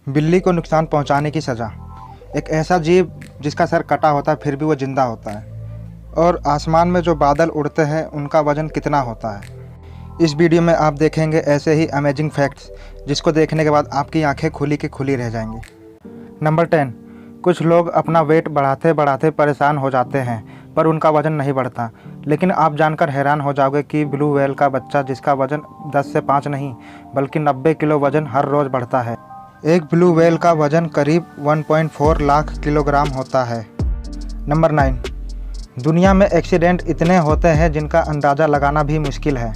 बिल्ली को नुकसान पहुंचाने की सज़ा। एक ऐसा जीव जिसका सर कटा होता है फिर भी वो ज़िंदा होता है। और आसमान में जो बादल उड़ते हैं उनका वज़न कितना होता है। इस वीडियो में आप देखेंगे ऐसे ही अमेजिंग फैक्ट्स जिसको देखने के बाद आपकी आंखें खुली की खुली रह जाएंगी। नंबर 10, कुछ लोग अपना वेट बढ़ाते बढ़ाते परेशान हो जाते हैं पर उनका वज़न नहीं बढ़ता। लेकिन आप जानकर हैरान हो जाओगे कि ब्लू व्हेल का बच्चा जिसका वज़न 10 से 5 नहीं बल्कि 90 किलो वज़न हर रोज़ बढ़ता है। एक ब्लू व्हेल का वज़न करीब 1.4 लाख किलोग्राम होता है। नंबर 9, दुनिया में एक्सीडेंट इतने होते हैं जिनका अंदाज़ा लगाना भी मुश्किल है।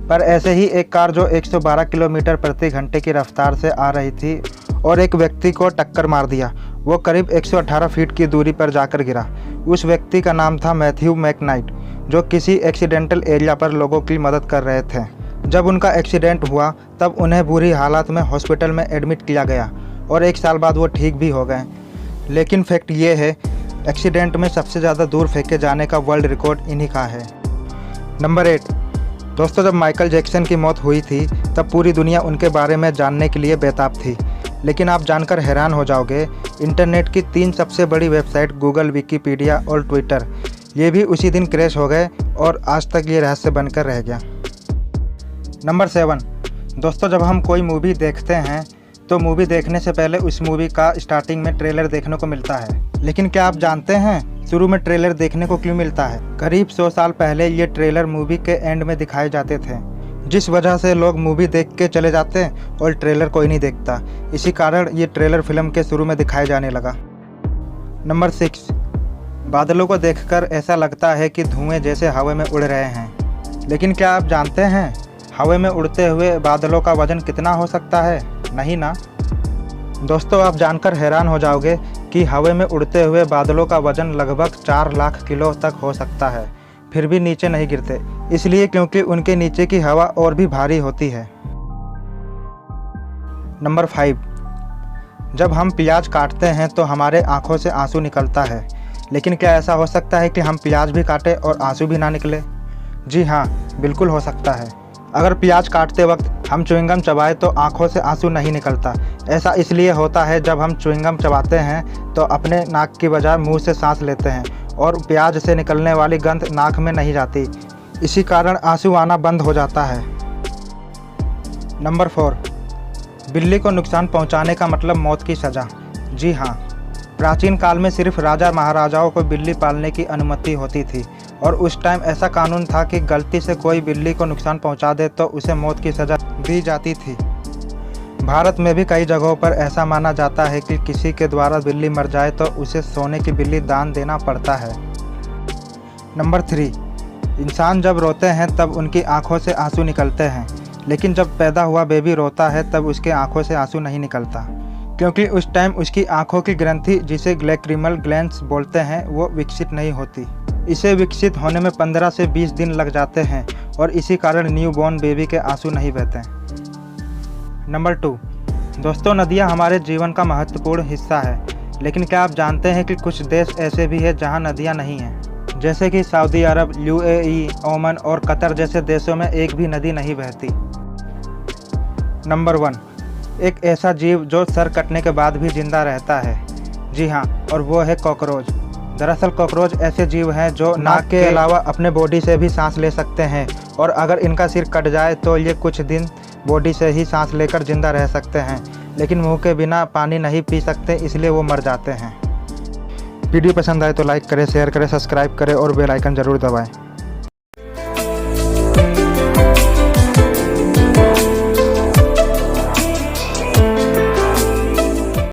पर ऐसे ही एक कार जो 112 किलोमीटर प्रति घंटे की रफ्तार से आ रही थी और एक व्यक्ति को टक्कर मार दिया। वो करीब 118 फीट की दूरी पर जाकर गिरा। उस व्यक्ति का नाम था मैथ्यू मैकनाइट, जो किसी एक्सीडेंटल एरिया पर लोगों की मदद कर रहे थे। जब उनका एक्सीडेंट हुआ तब उन्हें बुरी हालत में हॉस्पिटल में एडमिट किया गया और 1 साल बाद वो ठीक भी हो गए। लेकिन फैक्ट ये है, एक्सीडेंट में सबसे ज़्यादा दूर फेंके जाने का वर्ल्ड रिकॉर्ड इन्हीं का है। नंबर 8, दोस्तों जब माइकल जैक्सन की मौत हुई थी तब पूरी दुनिया उनके बारे में जानने के लिए बेताब थी। लेकिन आप जानकर हैरान हो जाओगे, इंटरनेट की 3 सबसे बड़ी वेबसाइट गूगल, विकिपीडिया और ट्विटर ये भी उसी दिन क्रैश हो गए और आज तक ये रहस्य बनकर रह गया। नंबर 7, दोस्तों जब हम कोई मूवी देखते हैं तो मूवी देखने से पहले उस मूवी का स्टार्टिंग में ट्रेलर देखने को मिलता है। लेकिन क्या आप जानते हैं शुरू में ट्रेलर देखने को क्यों मिलता है? करीब 100 साल पहले ये ट्रेलर मूवी के एंड में दिखाए जाते थे, जिस वजह से लोग मूवी देख के चले जाते हैं और ट्रेलर कोई नहीं देखता। इसी कारण ये ट्रेलर फिल्म के शुरू में दिखाए जाने लगा। नंबर 6, बादलों को देखकर ऐसा लगता है कि धुएं जैसे हवा में उड़ रहे हैं। लेकिन क्या आप जानते हैं हवा में उड़ते हुए बादलों का वजन कितना हो सकता है? नहीं ना। दोस्तों आप जानकर हैरान हो जाओगे कि हवा में उड़ते हुए बादलों का वजन लगभग 4 लाख किलो तक हो सकता है, फिर भी नीचे नहीं गिरते। इसलिए क्योंकि उनके नीचे की हवा और भी भारी होती है। नंबर 5, जब हम प्याज काटते हैं तो हमारे आंखों से आंसू निकलता है। लेकिन क्या ऐसा हो सकता है कि हम प्याज भी काटें और आंसू भी ना निकले? जी हाँ, बिल्कुल हो सकता है। अगर प्याज काटते वक्त हम च्युइंगम चबाएं तो आंखों से आंसू नहीं निकलता। ऐसा इसलिए होता है जब हम च्युइंगम चबाते हैं तो अपने नाक की बजाय मुंह से सांस लेते हैं और प्याज से निकलने वाली गंध नाक में नहीं जाती। इसी कारण आंसू आना बंद हो जाता है। नंबर 4, बिल्ली को नुकसान पहुंचाने का मतलब मौत की सज़ा। जी हाँ, प्राचीन काल में सिर्फ राजा महाराजाओं को बिल्ली पालने की अनुमति होती थी और उस टाइम ऐसा कानून था कि गलती से कोई बिल्ली को नुकसान पहुंचा दे तो उसे मौत की सज़ा दी जाती थी। भारत में भी कई जगहों पर ऐसा माना जाता है कि किसी के द्वारा बिल्ली मर जाए तो उसे सोने की बिल्ली दान देना पड़ता है। नंबर 3, इंसान जब रोते हैं तब उनकी आंखों से आंसू निकलते हैं, लेकिन जब पैदा हुआ बेबी रोता है तब उसके आंखों से आंसू नहीं निकलता, क्योंकि उस टाइम उसकी आंखों की ग्रंथि जिसे लैक्रिमल ग्लैंड्स बोलते हैं वो विकसित नहीं होती। इसे विकसित होने में 15 से 20 दिन लग जाते हैं और इसी कारण न्यूबॉर्न बेबी के आंसू नहीं बहते। नंबर 2, दोस्तों नदियाँ हमारे जीवन का महत्वपूर्ण हिस्सा है। लेकिन क्या आप जानते हैं कि कुछ देश ऐसे भी हैं जहाँ नदियाँ नहीं हैं? जैसे कि सऊदी अरब, यूएई, ओमान और कतर जैसे देशों में एक भी नदी नहीं बहती। नंबर 1, एक ऐसा जीव जो सर कटने के बाद भी जिंदा रहता है। जी हाँ, और वो है कॉकरोच। दरअसल कॉकरोच ऐसे जीव हैं जो नाक के अलावा अपने बॉडी से भी सांस ले सकते हैं और अगर इनका सिर कट जाए तो ये कुछ दिन बॉडी से ही सांस लेकर जिंदा रह सकते हैं, लेकिन मुंह के बिना पानी नहीं पी सकते, इसलिए वो मर जाते हैं। वीडियो पसंद आए तो लाइक करें, शेयर करें, सब्सक्राइब करें और बेल आइकन ज़रूर दबाएं।